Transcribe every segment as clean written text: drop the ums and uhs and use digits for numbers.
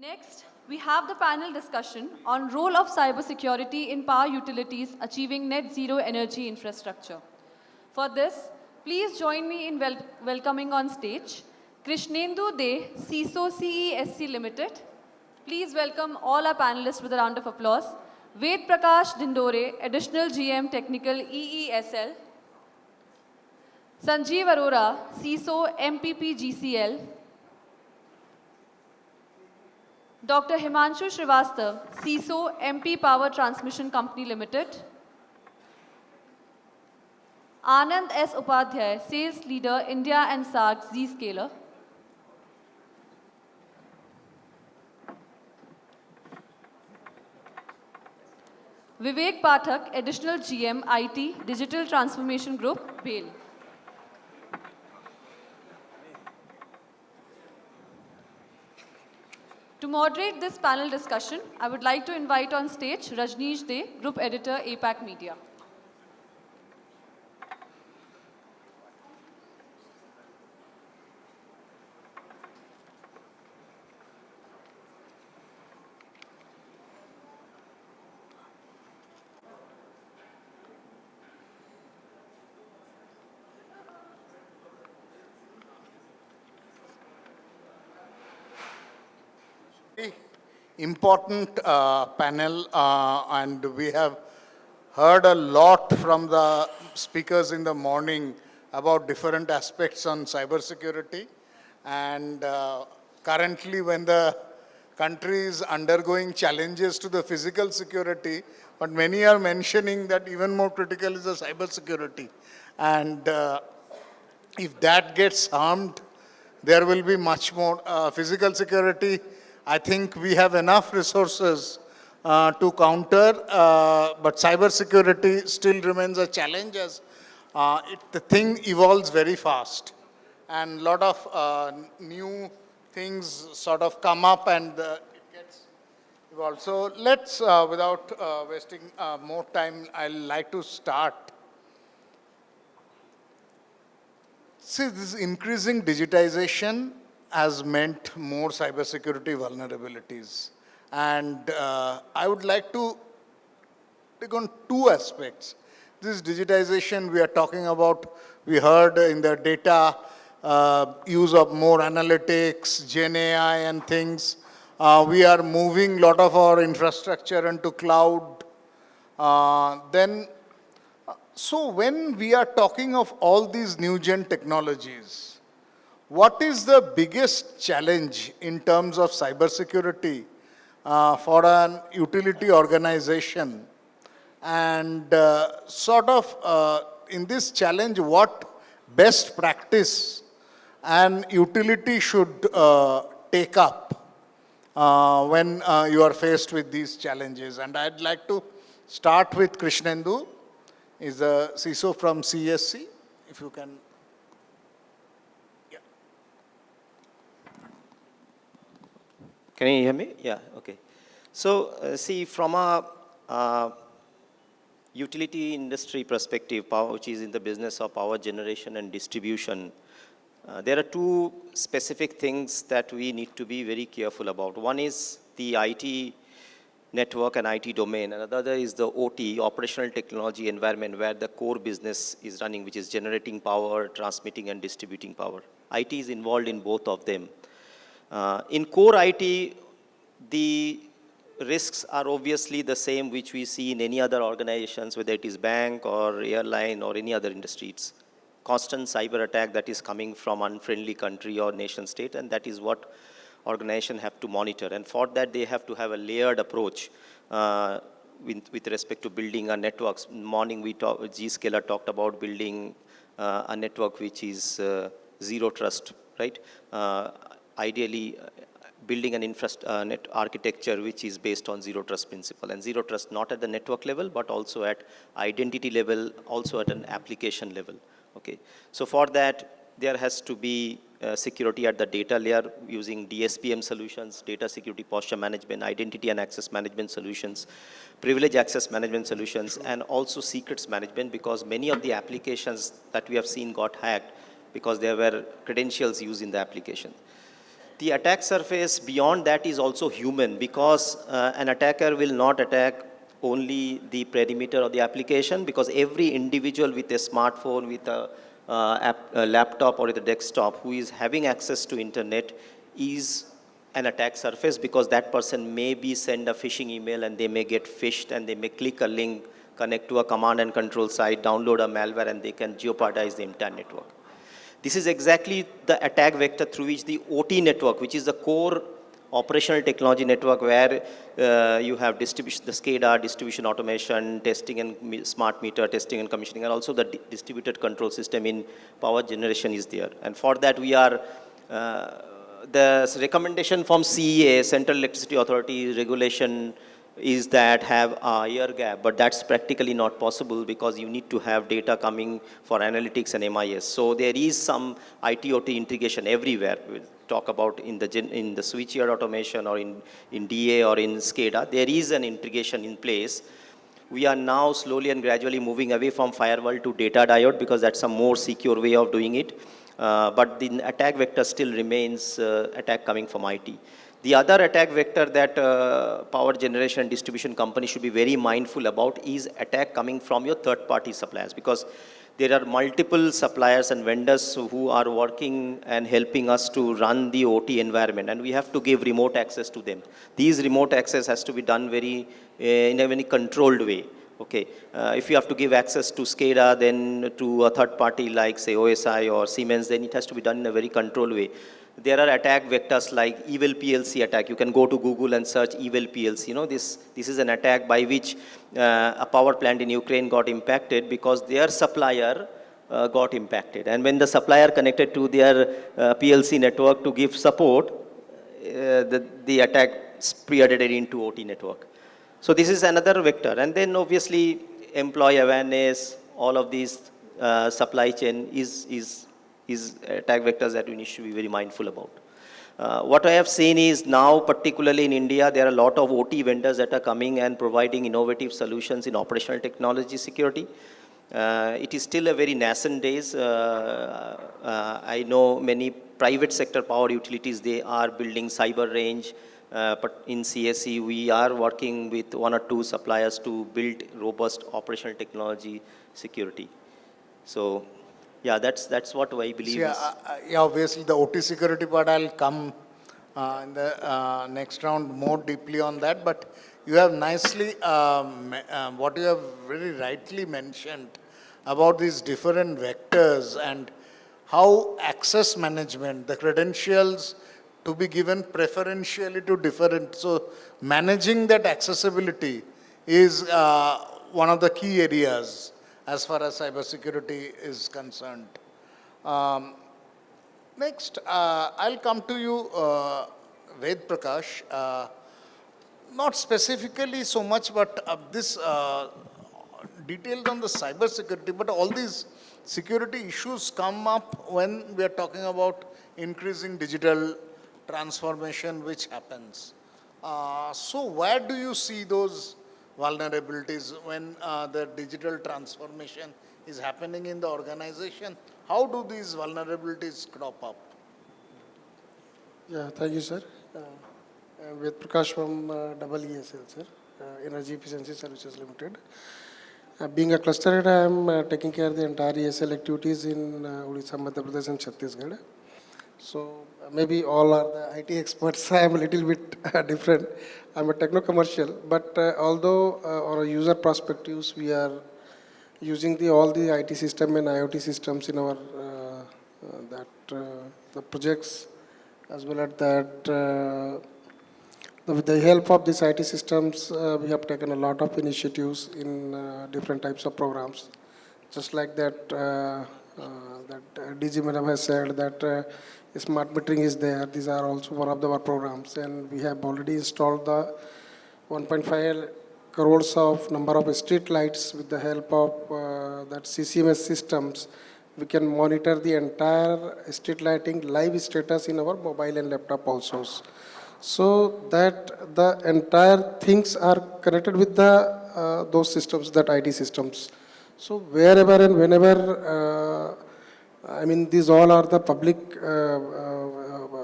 Next, we have the panel discussion on role of cybersecurity in power utilities achieving net zero energy infrastructure. For this, please join me in welcoming on stage Krishnendu De, CISO CESC Limited. Please welcome all our panelists with a round of applause. Prakash Dhindore, Additional GM Technical EESL. Sanjiv Arora, CISO MPPGCL. Dr. Himanshu Shrivastav, CISO MP Power Transmission Company Limited. Anand S. Upadhyay, Sales Leader, India and SAARC, Zscaler. Vivek Pathak, Additional GM, IT, Digital Transformation Group, BHEL. To moderate this panel discussion, I would like to invite on stage Rajneesh De, Group Editor, APAC Media. Important panel and we have heard a lot from the speakers in the morning about different aspects on cybersecurity, and currently when the country is undergoing challenges to the physical security, but many are mentioning that even more critical is the cybersecurity, and if that gets harmed, there will be much more physical security. I think we have enough resources to counter, but cybersecurity still remains a challenge as the thing evolves very fast. And a lot of new things sort of come up and it gets evolved. So let's, without wasting more time, I'd like to start. See, this increasing digitization has meant more cybersecurity vulnerabilities. And I would like to take on two aspects. This digitization we are talking about, we heard in the data, use of more analytics, Gen AI and things. We are moving a lot of our infrastructure into cloud. So when we are talking of all these new gen technologies, what is the biggest challenge in terms of cybersecurity for an utility organization? And in this challenge, what best practice an utility should take up when you are faced with these challenges? And I'd like to start with Krishnendu, is a CISO from CESC, if you can. Can you hear me? Yeah, okay. So, see, from a utility industry perspective, which is in the business of power generation and distribution, there are two specific things that we need to be very careful about. One is the IT network and IT domain, and the other is the OT, operational technology environment, where the core business is running, which is generating power, transmitting and distributing power. IT is involved in both of them. In core IT, the risks are obviously the same which we see in any other organizations, whether it is bank or airline or any other industry. It's constant cyber attack that is coming from unfriendly country or nation state, and that is what organizations have to monitor. And for that, they have to have a layered approach with respect to building a networks. Morning, Zscaler talked about building a network which is zero trust, right? Ideally, building an net architecture which is based on zero trust principle, and zero trust not at the network level, but also at identity level, also at an application level. Okay, so for that, there has to be security at the data layer using DSPM solutions, data security posture management, identity and access management solutions, privilege access management solutions, and also secrets management, because many of the applications that we have seen got hacked because there were credentials used in the application. The attack surface beyond that is also human, because an attacker will not attack only the perimeter of the application, because every individual with a smartphone, with a laptop or with a desktop who is having access to internet is an attack surface, because that person may be send a phishing email and they may get phished and they may click a link, connect to a command and control site, download a malware, and they can jeopardize the entire network. This is exactly the attack vector through which the OT network, which is the core operational technology network, where you have distribution, the SCADA, distribution automation, testing and smart meter, testing and commissioning, and also the distributed control system in power generation is there. And for that we are, the recommendation from CEA, Central Electricity Authority regulation, is that have a year gap, but that's practically not possible because you need to have data coming for analytics and MIS. So there is some IT/OT integration everywhere. We'll talk about in the switchyard automation or in DA or in SCADA. There is an integration in place. We are now slowly and gradually moving away from firewall to data diode, because that's a more secure way of doing it. But the attack vector still remains attack coming from IT. The other attack vector that power generation and distribution company should be very mindful about is attack coming from your third-party suppliers, because there are multiple suppliers and vendors who are working and helping us to run the OT environment, and we have to give remote access to them. These remote access has to be done in a very controlled way. Okay, if you have to give access to SCADA, then to a third party like say OSI or Siemens, then it has to be done in a very controlled way. There are attack vectors like evil PLC attack. You can go to Google and search evil PLC. You know, this is an attack by which a power plant in Ukraine got impacted because their supplier got impacted. And when the supplier connected to their PLC network to give support, the attack spreaded it into OT network. So this is another vector. And then obviously employee awareness, all of these supply chain is attack vectors that we need to be very mindful about. What I have seen is now, particularly in India, there are a lot of OT vendors that are coming and providing innovative solutions in operational technology security. It is still a very nascent days. I know many private sector power utilities, they are building cyber range. But in CSC, we are working with one or two suppliers to build robust operational technology security. So, yeah, that's what I believe. Yeah, obviously the OT security part, I'll come in the next round more deeply on that. But you have nicely, what you have very rightly mentioned about these different vectors and how access management, the credentials to be given preferentially to different. So managing that accessibility is one of the key areas as far as cybersecurity is concerned. Next, I'll come to you, Prakash. Not specifically so much, but this detailed on the cybersecurity, but all these security issues come up when we are talking about increasing digital transformation which happens. So where do you see those vulnerabilities when the digital transformation is happening in the organization? How do these vulnerabilities crop up? Yeah, thank you, sir. With Prakash from EESL, sir, Energy Efficiency Services Limited. Being a cluster head, I am taking care of the entire ESL activities in Odisha, Madhya Pradesh and Chhattisgarh. So maybe all are the IT experts. I am a little bit different. I am a techno-commercial, but although on a user perspectives, we are using all the IT system and IoT systems in our the projects, as well as that with the help of these IT systems, we have taken a lot of initiatives in different types of programs. Just like that, DG Madam has said that smart metering is there. These are also one of our programs, and we have already installed the 1.5 crores of number of street lights with the help of that CCMS systems. We can monitor the entire street lighting live status in our mobile and laptop also. So that the entire things are connected with the those systems, that IT systems. So wherever and whenever, I mean, these all are the public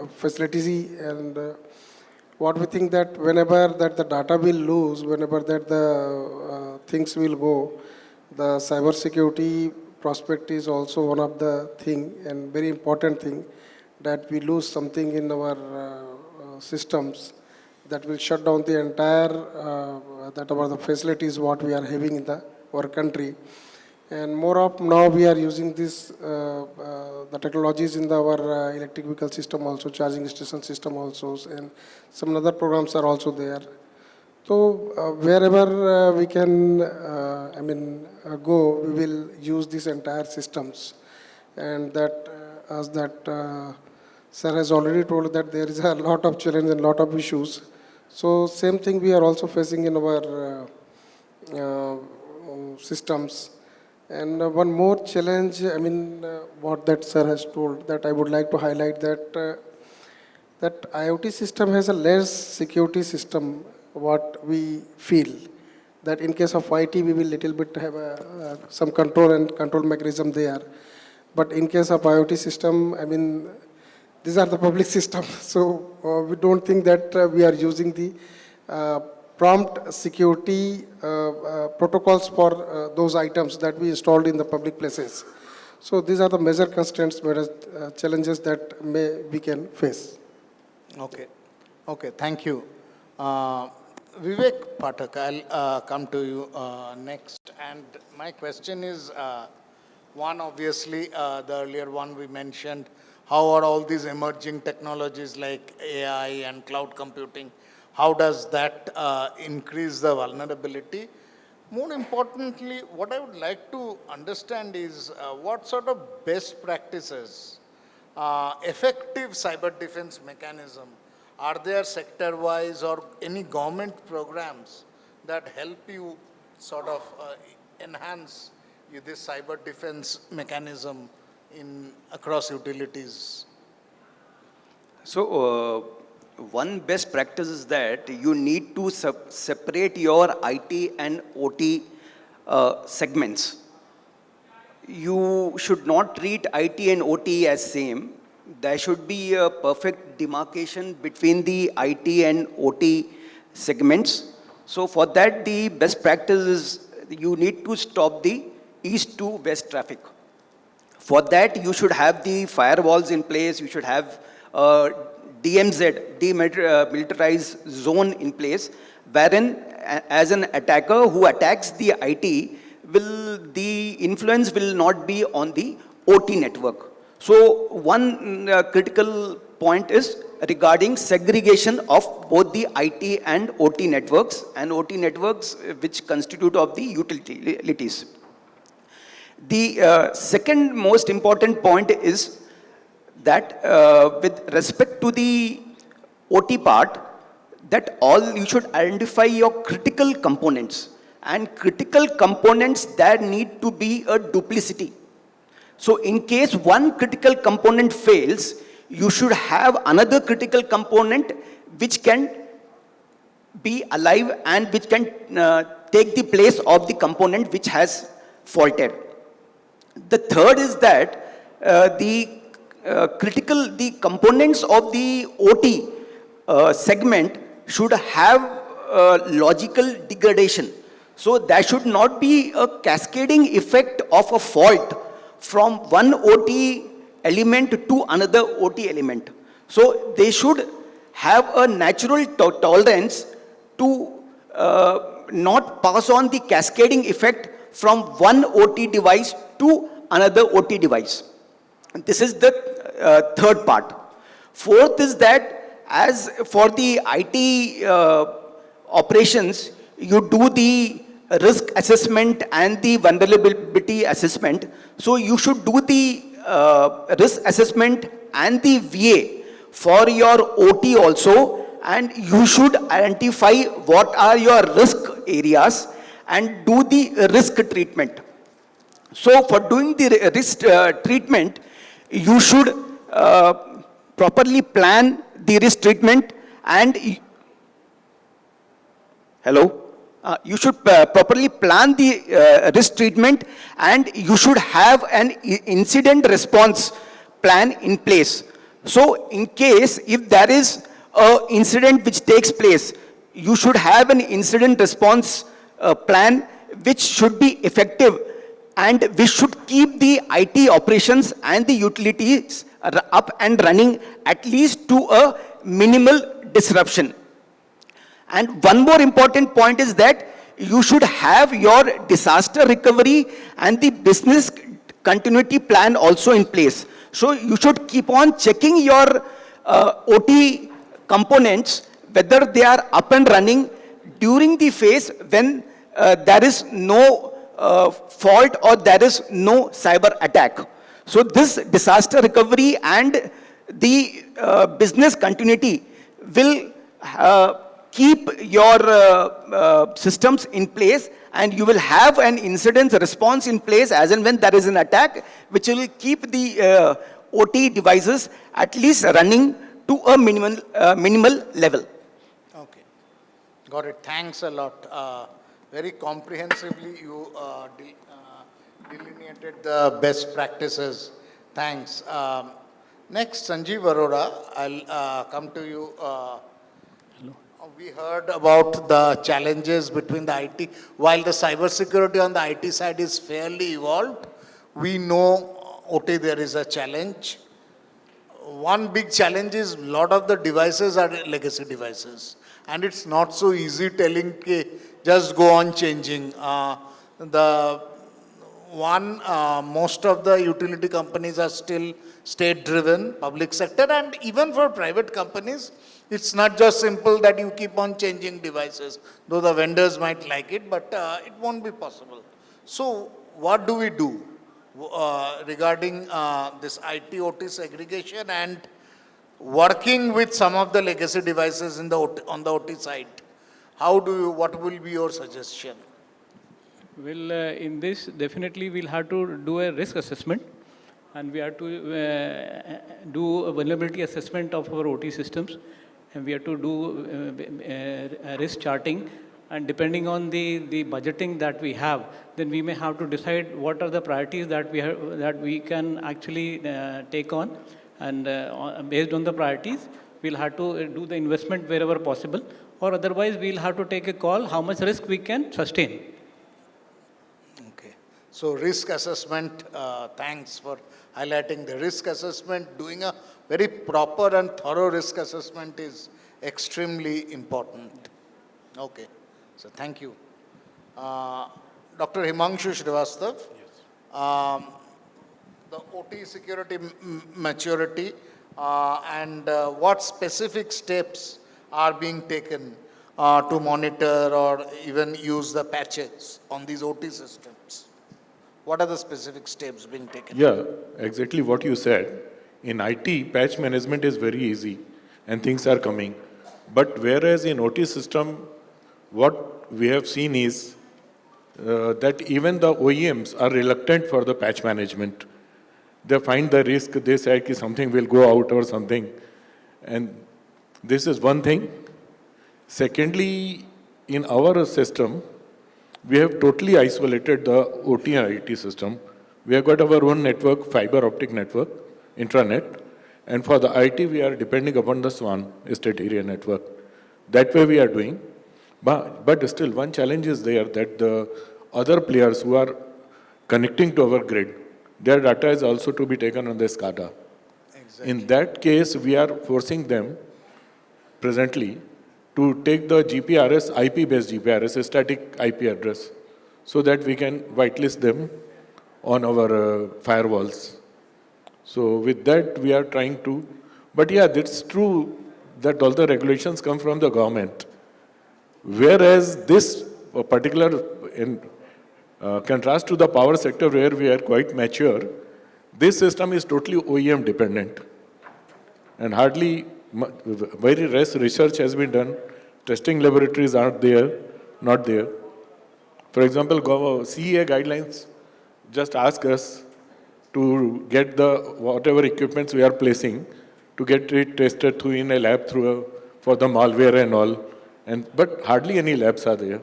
facility, and what we think that whenever that the data will lose, whenever that the things will go, the cyber security prospect is also one of the thing and very important thing, that we lose something in our systems that will shut down the entire that our the facilities what we are having in our country. And more of now we are using this the technologies in our electric vehicle system also, charging station system also, and some other programs are also there. So wherever we can go, we will use these entire systems. And that as that sir has already told that there is a lot of challenge and lot of issues. So same thing we are also facing in our systems. And one more challenge, what that sir has told, that I would like to highlight that that IoT system has a less security system, what we feel. That in case of IT, we will little bit have some control and control mechanism there. But in case of IoT system, these are the public systems. So we don't think that we are using the prompt security protocols for those items that we installed in the public places. So these are the major constraints, major challenges that we can face. Okay, thank you. Vivek, Pathak, I'll come to you next. And my question is, one, obviously, the earlier one we mentioned, how are all these emerging technologies like AI and cloud computing, how does that increase the vulnerability? More importantly, what I would like to understand is what sort of best practices, effective cyber defense mechanism, are there sector-wise or any government programs that help you sort of enhance this cyber defense mechanism across utilities? So, one best practice is that you need to separate your IT and OT segments. You should not treat IT and OT as same. There should be a perfect demarcation between the IT and OT segments. So for that, the best practice is you need to stop the east to west traffic. For that, you should have the firewalls in place. You should have DMZ, demilitarized zone in place, wherein as an attacker who attacks the IT, the influence will not be on the OT network. So one critical point is regarding segregation of both the IT and OT networks which constitute of the utilities. The second most important point is that with respect to the OT part, that you should identify your critical components, and critical components that need to be a duplicity. So in case one critical component fails, you should have another critical component which can be alive and which can take the place of the component which has faulted. The third is that the components of the OT segment should have logical degradation. So there should not be a cascading effect of a fault from one OT element to another OT element. So they should have a natural tolerance to not pass on the cascading effect from one OT device to another OT device. This is the third part. Fourth is that as for the IT operations, you do the risk assessment and the vulnerability assessment. So you should do the risk assessment and the VA for your OT also, and you should identify what are your risk areas and do the risk treatment. So for doing the risk treatment, you should properly plan the risk treatment and you should properly plan the risk treatment, and you should have an incident response plan in place. So in case if there is a incident which takes place, you should have an incident response plan which should be effective, and we should keep the IT operations and the utilities up and running at least to a minimal disruption. And one more important point is that you should have your disaster recovery and the business continuity plan also in place. So you should keep on checking your OT components, whether they are up and running during the phase when there is no fault or there is no cyber attack. So this disaster recovery and the business continuity will keep your systems in place, and you will have an incident response in place as and when there is an attack, which will keep the OT devices at least running to a minimal level. Okay, got it. Thanks a lot. Very comprehensively, you delineated the best practices. Thanks. Next, Sanjiv Arora, I'll come to you. We heard about the challenges between the IT. While the cybersecurity on the IT side is fairly evolved, we know OT there is a challenge. One big challenge is a lot of the devices are legacy devices. And it's not so easy telling, just go on changing. Most of the utility companies are still state-driven, public sector, and even for private companies, it's not just simple that you keep on changing devices, though the vendors might like it, but it won't be possible. So what do we do regarding this IT-OT segregation and working with some of the legacy devices on the OT side? What will be your suggestion? Well, in this, definitely we'll have to do a risk assessment, and we have to do a vulnerability assessment of our OT systems, and we have to do risk charting, and depending on the budgeting that we have, then we may have to decide what are the priorities that we can actually take on, and based on the priorities, we'll have to do the investment wherever possible, or otherwise we'll have to take a call how much risk we can sustain. Okay. So risk assessment, thanks for highlighting the risk assessment. Doing a very proper and thorough risk assessment is extremely important. Okay. So thank you. Dr. Himanshu Shrivastav. Yes. The OT security maturity and what specific steps are being taken to monitor or even use the patches on these OT systems? What are the specific steps being taken? Yeah, exactly what you said. In IT, patch management is very easy and things are coming. But whereas in OT system, what we have seen is that even the OEMs are reluctant for the patch management. They find the risk, they say that something will go out or something. And this is one thing. Secondly, in our system, we have totally isolated the OT and IT system. We have got our own network, fiber optic network, intranet. And for the IT, we are depending upon the SWAN, state area network. That way we are doing. But still, one challenge is there that the other players who are connecting to our grid, their data is also to be taken on the SCADA. Exactly. In that case, we are forcing them presently to take the GPRS, IP-based GPRS, a static IP address, so that we can whitelist them on our firewalls. So with that, we are trying to, but yeah, it's true that all the regulations come from the government. Whereas this particular, in contrast to the power sector where we are quite mature, this system is totally OEM dependent. And hardly, very less research has been done. Testing laboratories aren't there, not there. For example, CEA guidelines just ask us to get the whatever equipments we are placing to get it tested through in a lab for the malware and all. But hardly any labs are there.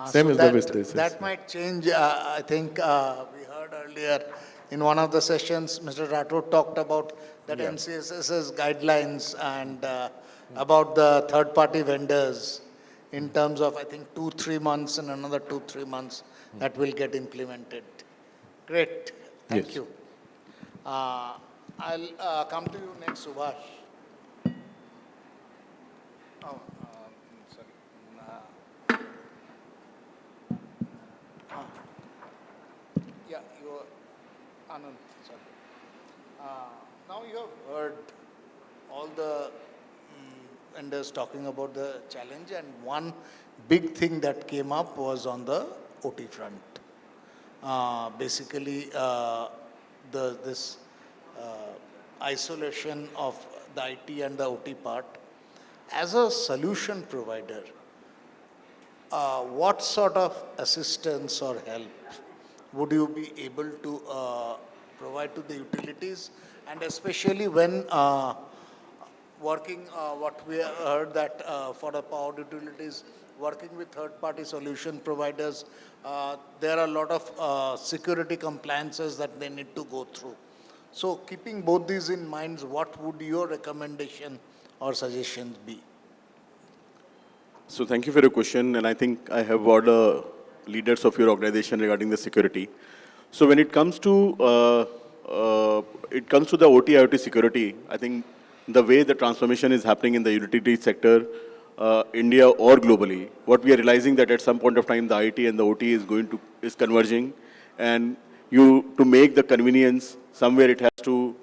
Same So as the business. that might change. I think we heard earlier in one of the sessions, Mr. Rathore talked about that Yeah. NCSS's guidelines and about the third-party vendors in terms of, I think, 2-3 months and another 2-3 months that will get implemented. Great. Thank Yes. you. I'll come to you next, Subhash. Oh, sorry. Yeah, you are Anand, sorry. Now you have heard all the vendors talking about the challenge, and one big thing that came up was on the OT front. Basically, this isolation of the IT and the OT part. As a solution provider, what sort of assistance or help would you be able to provide to the utilities, and especially when working, what we heard that for the power utilities, working with third-party solution providers, there are a lot of security compliances that they need to go through. So keeping both these in mind, what would your recommendation or suggestions be? So thank you for your question, and I think I have heard leaders of your organization regarding the security. So when it comes to the OT IoT security, I think the way the transformation is happening in the utility sector, India or globally, what we are realizing that at some point of time the IT and the OT is converging, and to make the convenience somewhere the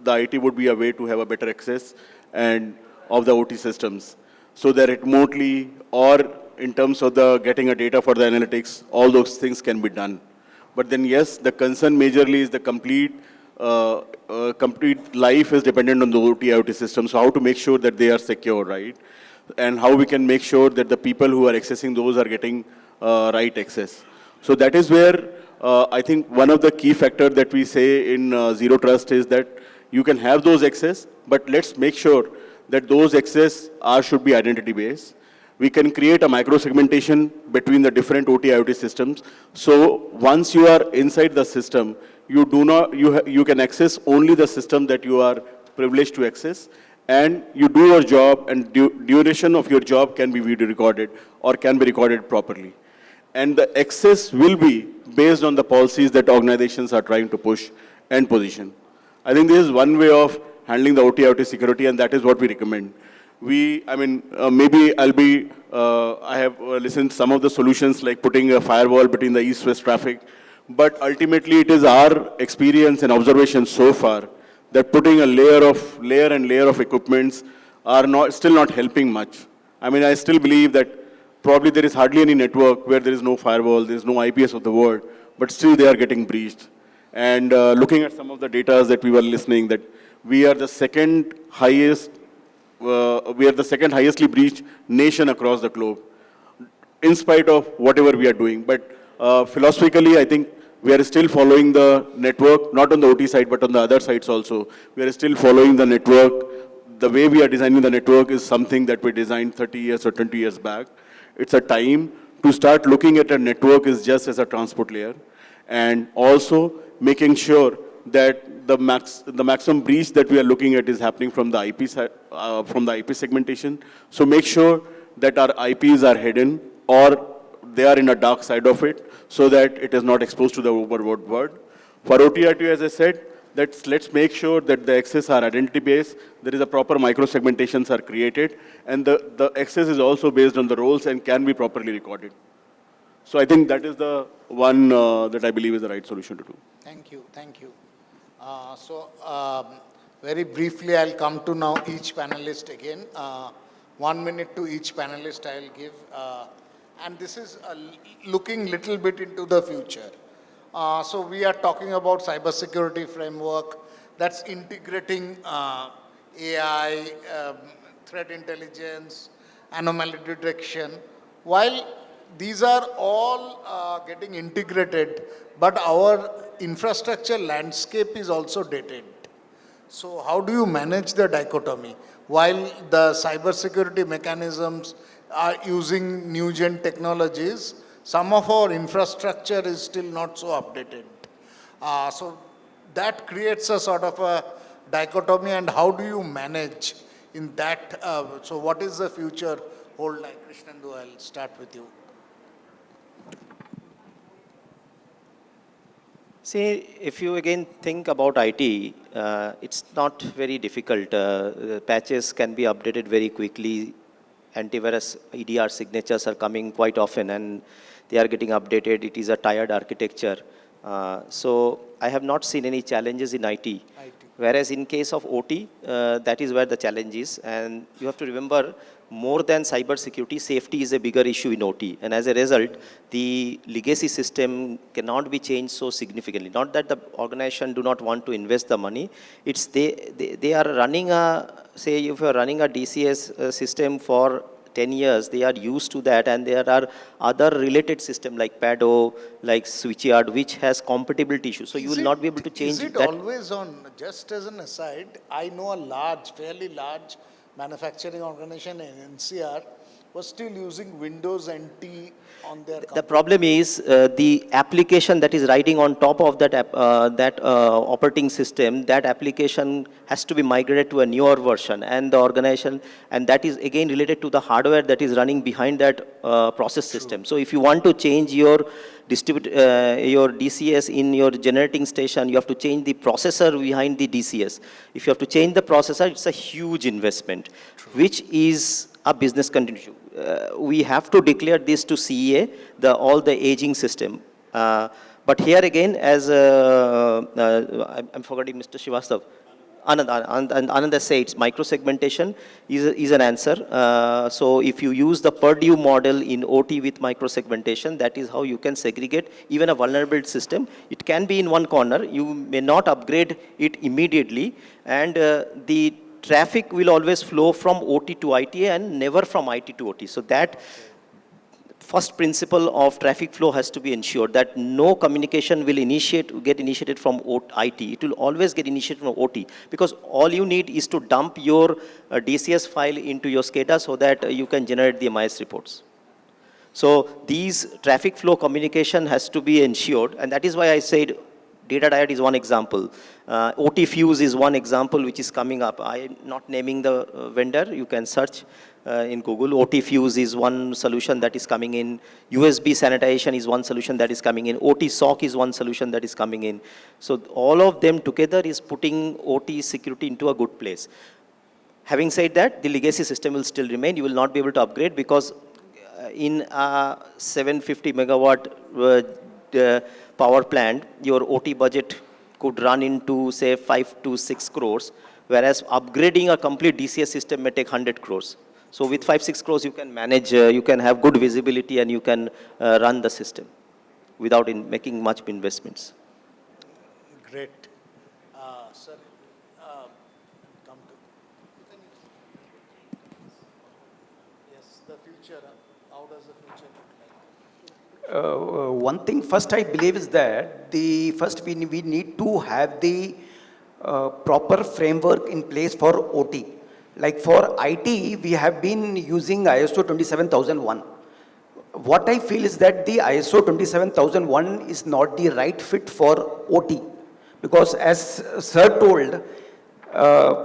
IT would be a way to have a better access and of the OT systems, so that remotely or in terms of the getting a data for the analytics, all those things can be done. But then yes, the concern majorly is the complete life is dependent on the OT IoT system. So how to make sure that they are secure, right? And how we can make sure that the people who are accessing those are getting right access. So that is where I think one of the key factors that we say in Zero Trust is that you can have those access, but let's make sure that those access should be identity based. We can create a micro-segmentation between the different OT IoT systems. So once you are inside the system, you can access only the system that you are privileged to access, and you do your job, and duration of your job can be video recorded or can be recorded properly. And the access will be based on the policies that organizations are trying to push and position. I think this is one way of handling the OT IoT security, and that is what we recommend. I have listened to some of the solutions like putting a firewall between the east-west traffic, but ultimately it is our experience and observation so far that putting a layer and layer of equipments are still not helping much. I mean, I still believe that probably there is hardly any network where there is no firewall, there is no IPS of the world, but still they are getting breached. And looking at some of the data that we were listening, that we are the second highestly breached nation across the globe, in spite of whatever we are doing. But philosophically, I think we are still following the network, not on the OT side, but on the other sides also. We are still following the network. The way we are designing the network is something that we designed 30 years or 20 years back. It's a time to start looking at a network is just as a transport layer, and also making sure that the maximum breach that we are looking at is happening from the IP segmentation. So make sure that our IPs are hidden or they are in a dark side of it, so that it is not exposed to the overworld world. For OT/IT, as I said, let's make sure that the access are identity based. There is a proper micro segmentations are created, and the access is also based on the roles and can be properly recorded. So I think that is the one that I believe is the right solution to do. Thank you. Thank you. Very briefly, I'll come to now each panelist again. 1 minute to each panelist I'll give. And this is looking little bit into the future. So we are talking about cybersecurity framework that's integrating AI, threat intelligence, anomaly detection. While these are all getting integrated, but our infrastructure landscape is also dated. So how do you manage the dichotomy? While the cybersecurity mechanisms are using new gen technologies, some of our infrastructure is still not so updated. So that creates a sort of a dichotomy, and how do you manage in that? So what is the future hold like? Krishnendu, I'll start with you. See, if you again think about IT, it's not very difficult. The patches can be updated very quickly. Antivirus EDR signatures are coming quite often and they are getting updated. It is a tired architecture. So I have not seen any challenges in IT. Whereas in case of OT, that is where the challenge is. And you have to remember, more than cybersecurity, safety is a bigger issue in OT. And as a result, the legacy system cannot be changed so significantly. Not that the organization do not want to invest the money. It's they are running a, say if you are running a DCS system for 10 years, they are used to that, and there are other related systems like PADO, like Switchyard, which has compatibility issues. So you will not be able to change that. Is it always on? Just as an aside, I know a large, fairly large manufacturing organization in NCR was still using Windows NT on their The problem is the application that is riding on top of that operating system, that application has to be migrated to a newer version, and the organization, and that is again related to the hardware that is running behind that process system. So if you want to change your your DCS in your generating station, you have to change the processor behind the DCS. If you have to change the processor, it's a huge investment, which is a business continuity. We have to declare this to CEA, all the aging system. But here again, as I'm forgetting Mr. Shrivastav, Anand has said, microsegmentation is an answer. So if you use the Purdue model in OT with microsegmentation, that is how you can segregate even a vulnerable system. It can be in one corner. You may not upgrade it immediately, and the traffic will always flow from OT to IT and never from IT to OT. So that first principle of traffic flow has to be ensured, that no communication will get initiated from IT. It will always get initiated from OT, because all you need is to dump your DCS file into your SCADA so that you can generate the MIS reports. So these traffic flow communication has to be ensured, and that is why I said Data Diet is one example. OT Fuse is one example which is coming up. I am not naming the vendor. You can search in Google. OT Fuse is one solution that is coming in. USB sanitation is one solution that is coming in. OT SOC is one solution that is coming in. So all of them together is putting OT security into a good place. Having said that, the legacy system will still remain. You will not be able to upgrade, because in a 750 megawatt power plant, your OT budget could run into, say, 5 to 6 crores, whereas upgrading a complete DCS system may take 100 crores. So with 5-6 crores, you can manage, you can have good visibility, and you can run the system without making much investments. Great. Sir, come to. Yes, the future. How does the future look like? One thing first I believe is that first we need to have the proper framework in place for OT. Like for IT, we have been using ISO 27001. What I feel is that the ISO 27001 is not the right fit for OT. Because as Sir told,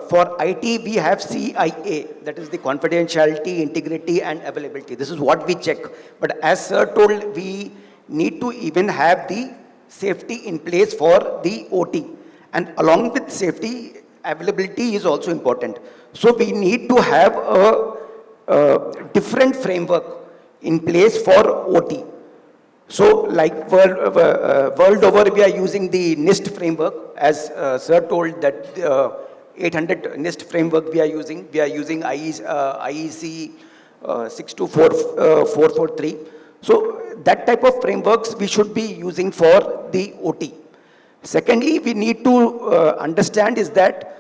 for IT, we have CIA, that is the confidentiality, integrity, and availability. This is what we check. But as Sir told, we need to even have the safety in place for the OT. And along with safety, availability is also important. So we need to have a different framework in place for OT. So like world over, we are using the NIST framework, as Sir told that 800 NIST framework we are using. We are using IEC 624443. So that type of frameworks we should be using for the OT. Secondly, we need to understand is that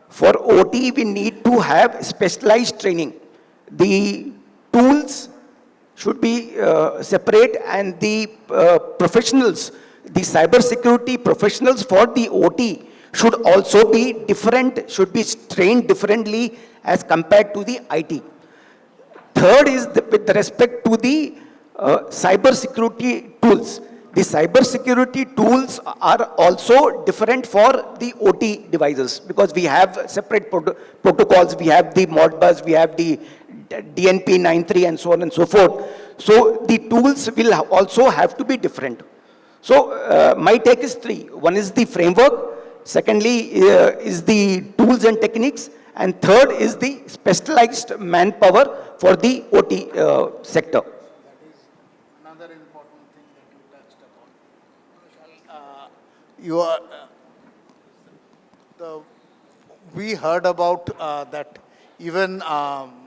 for OT, we need to have specialized training. The tools should be separate, and the professionals, the cybersecurity professionals for the OT should also be different, should be trained differently as compared to the IT. Third is with respect to the cybersecurity tools. the cybersecurity tools are also different for the OT devices because we have separate protocols. We have the Modbus, we have the DNP 93 and so on and so forth. So the tools will also have to be different. So my take is three. One is the framework. Secondly is the tools and techniques. And third is the specialized manpower for the OT sector. Another important thing that you touched upon. You are, we heard about that even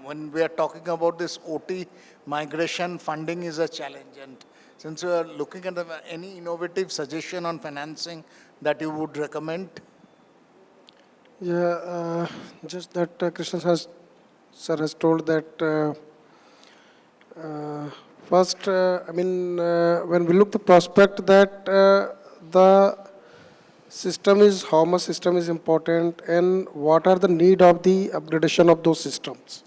when we are talking about this OT migration, funding is a challenge. And since you are looking at any innovative suggestion on financing that you would recommend? Yeah, just that Krishnan sir has told that first, I mean, when we look the prospect that the system is, how much system is important and what are the need of the upgradation of those systems.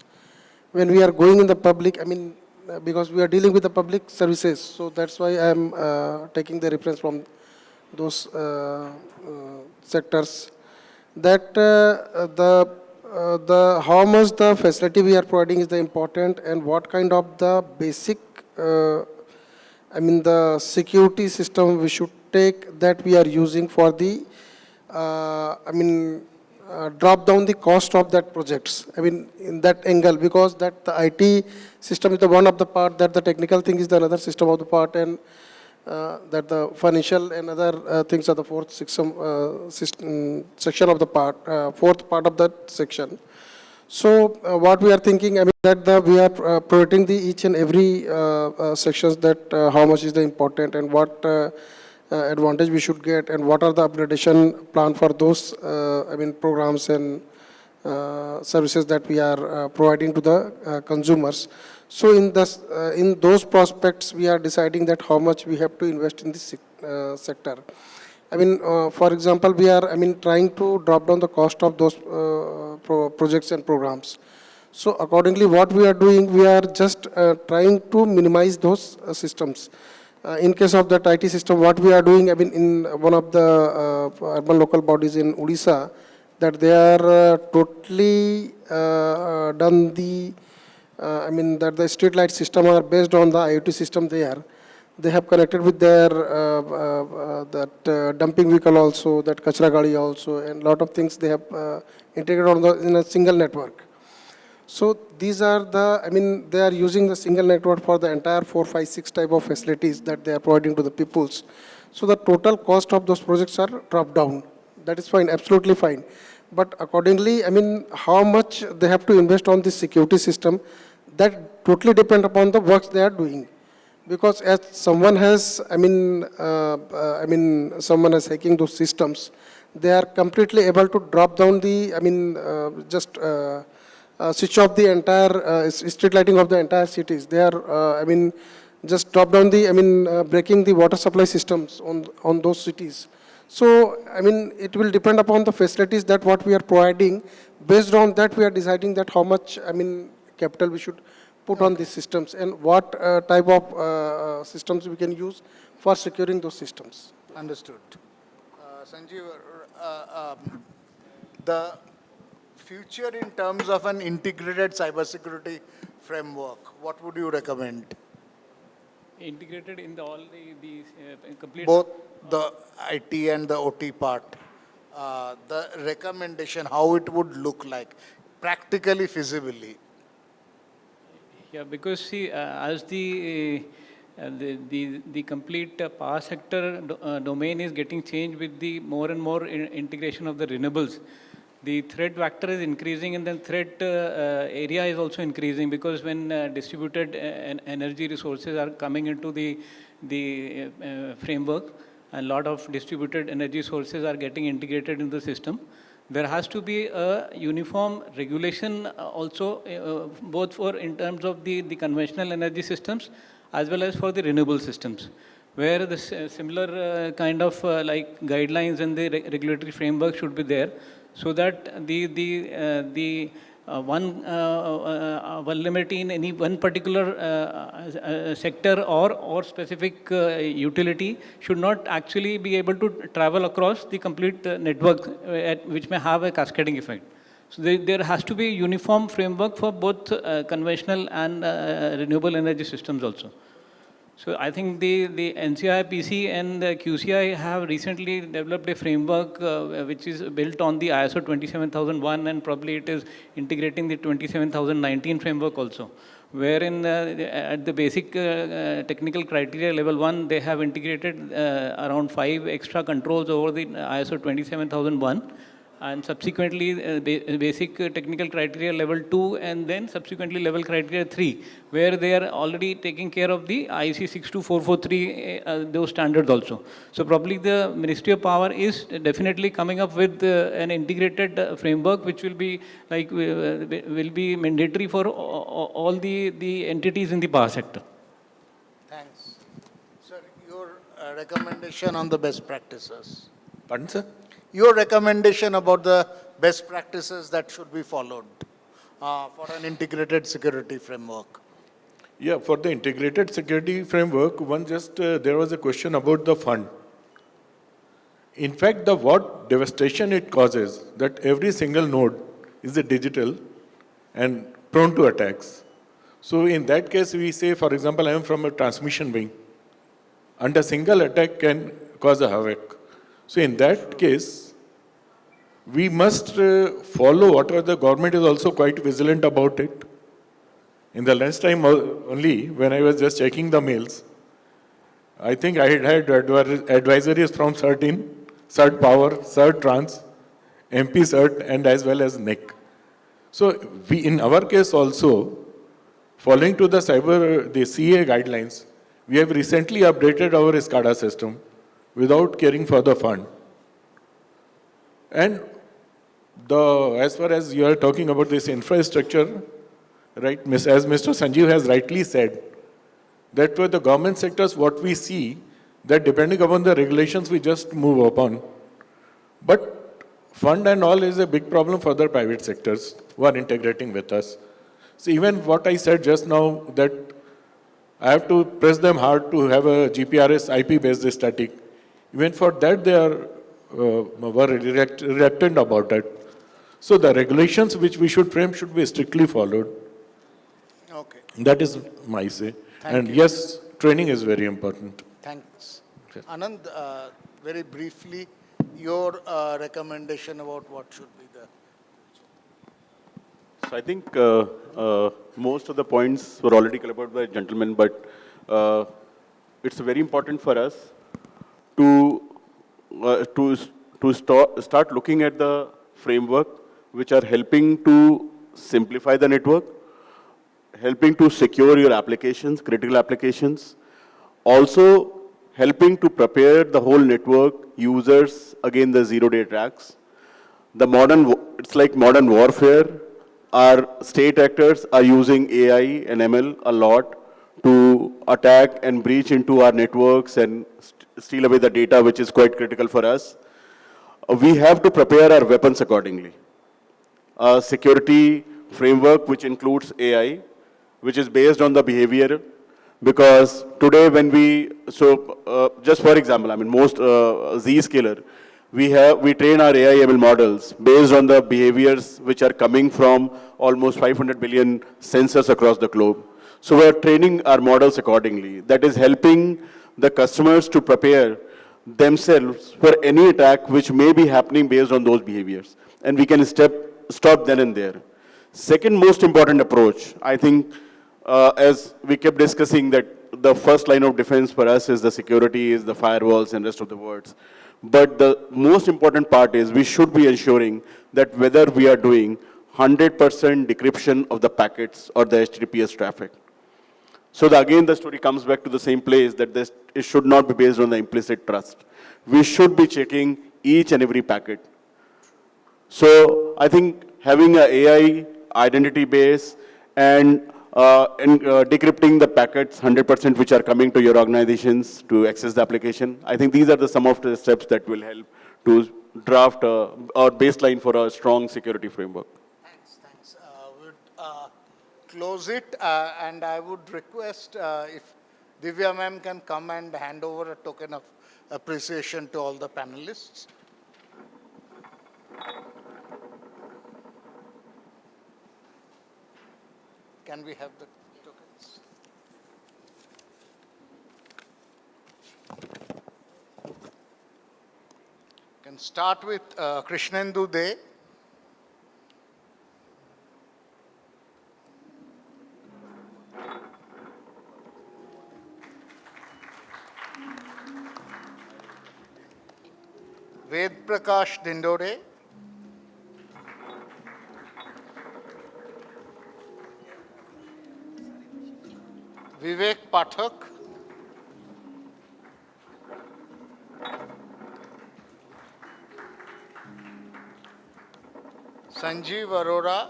When we are going in the public, I mean, because we are dealing with the public services, so that's why I am taking the reference from those sectors. That the how much the facility we are providing is the important and what kind of the basic, I mean the security system we should take that we are using for the, I mean, drop down the cost of that projects. I mean, in that angle, because that the IT system is the one of the part, that the technical thing is the another system of the part, and that the financial and other things are the fourth section of the part, fourth part of that section. So what we are thinking, I mean, that we are promoting the each and every sections that how much is the important and what advantage we should get and what are the upgradation plan for those, I mean, programs and services that we are providing to the consumers. So in this, in those prospects, we are deciding that how much we have to invest in this sector. I mean, for example, we are, I mean, trying to drop down the cost of those projects and programs. So accordingly, what we are doing, we are just trying to minimize those systems. In case of that IT system, what we are doing, I mean, in one of the urban local bodies in Odisha, that they are totally done the, I mean, that the street light system are based on the IoT system there. They have connected with their that dumping vehicle also, that kachra gadi also, and lot of things they have integrated on the, in a single network. So these are the, I mean, they are using the single network for the entire 4, 5, 6 type of facilities that they are providing to the peoples. So the total cost of those projects are dropped down. That is fine, absolutely fine. But accordingly, I mean, how much they have to invest on this security system, that totally depend upon the works they are doing. Because as someone has, I mean, someone is hacking those systems, they are completely able to drop down the, I mean, just switch off the entire street lighting of the entire cities. They are, I mean, just drop down the, I mean, breaking the water supply systems on those cities. So, I mean, it will depend upon the facilities that what we are providing. Based on that, we are deciding that how much, I mean, capital we should put on these systems and what type of systems we can use for securing those systems. Understood. Sanjiv, the future in terms of an integrated cybersecurity framework, what would you recommend? Integrated in all the complete... Both the IT and the OT part. The recommendation, how it would look like, practically, feasibly. Yeah, because see, as the complete power sector domain is getting changed with the more and more integration of the renewables, the threat vector is increasing and then threat area is also increasing, because when distributed energy resources are coming into the framework, a lot of distributed energy sources are getting integrated in the system. There has to be a uniform regulation also, both for in terms of the conventional energy systems as well as for the renewable systems, where the similar kind of like guidelines and the regulatory framework should be there, so that the one vulnerability in any one particular sector or specific utility should not actually be able to travel across the complete network, which may have a cascading effect. So there has to be a uniform framework for both conventional and renewable energy systems also. So I think the NCIPC and the QCI have recently developed a framework which is built on the ISO 27001, and probably it is integrating the 27019 framework also, wherein at the basic technical criteria level 1, they have integrated around 5 extra controls over the ISO 27001. And subsequently basic technical criteria level 2, and then subsequently level criteria 3, where they are already taking care of the IC 62443, those standards also. So probably the Ministry of Power is definitely coming up with an integrated framework which will be like will be mandatory for all the entities in the power sector. Thanks. Sir, your recommendation on the best practices. Pardon, sir? Your recommendation about the best practices that should be followed for an integrated security framework. Yeah, for the integrated security framework, there was a question about the fund. In fact, what devastation it causes, that every single node is a digital and prone to attacks. So in that case, we say, for example, I am from a transmission wing, and a single attack can cause a havoc. So in that case, we must follow whatever the government is also quite vigilant about it. In the last time only, when I was just checking the mails, I think I had advisories from CERT Power, CERT Trans, MP CERT, and as well as NEC. So we, in our case also, following to the CA guidelines, we have recently updated our SCADA system without caring for the fund. And as far as you are talking about this infrastructure, right, as Mr. Sanjiv has rightly said, that for the government sectors, what we see, that depending upon the regulations, we just move upon. But fund and all is a big problem for the private sectors who are integrating with us. So even what I said just now, that I have to press them hard to have a GPRS IP-based static. Even for that, they were reluctant about it. So the regulations which we should frame should be strictly followed. Okay. That is my say. Thank you. Yes, training is very important. Thanks. Anand, very briefly, your recommendation about what should be the... So I think most of the points were already covered by gentlemen, but it's very important for us to start looking at the framework which are helping to simplify the network, helping to secure your applications, critical applications, also helping to prepare the whole network users against the zero-day attacks. It's like modern warfare. Our state actors are using AI and ML a lot to attack and breach into our networks and steal away the data, which is quite critical for us. We have to prepare our weapons accordingly. A security framework which includes AI, which is based on the behavior, because today when just for example, I mean most Zscaler, we train our AI ML models based on the behaviors which are coming from almost 500 billion sensors across the globe. So we are training our models accordingly. That is helping the customers to prepare themselves for any attack which may be happening based on those behaviors. And we can stop then and there. Second most important approach, I think, as we kept discussing, that the first line of defense for us is the security, is the firewalls and rest of the words. But the most important part is we should be ensuring that whether we are doing 100% decryption of the packets or the HTTPS traffic. So again, the story comes back to the same place, that it should not be based on the implicit trust. We should be checking each and every packet. So I think having an AI identity base and decrypting the packets 100% which are coming to your organizations to access the application, I think these are some of the steps that will help to draft our baseline for a strong security framework. Thanks. close it, and I would request if Divya ma'am can come and hand over a token of appreciation to all the panelists. Can we have the tokens? Can start with Krishnendu De. Prakash Dhindore. Vivek Pathak. Sanjiv Arora.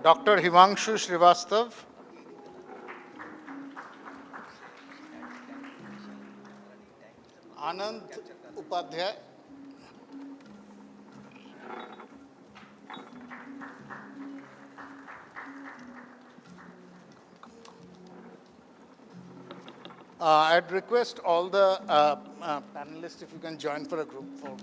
Dr. Himanshu Shrivastav. Anand Upadhyay. I'd request all the panelists if you can join for a group photo.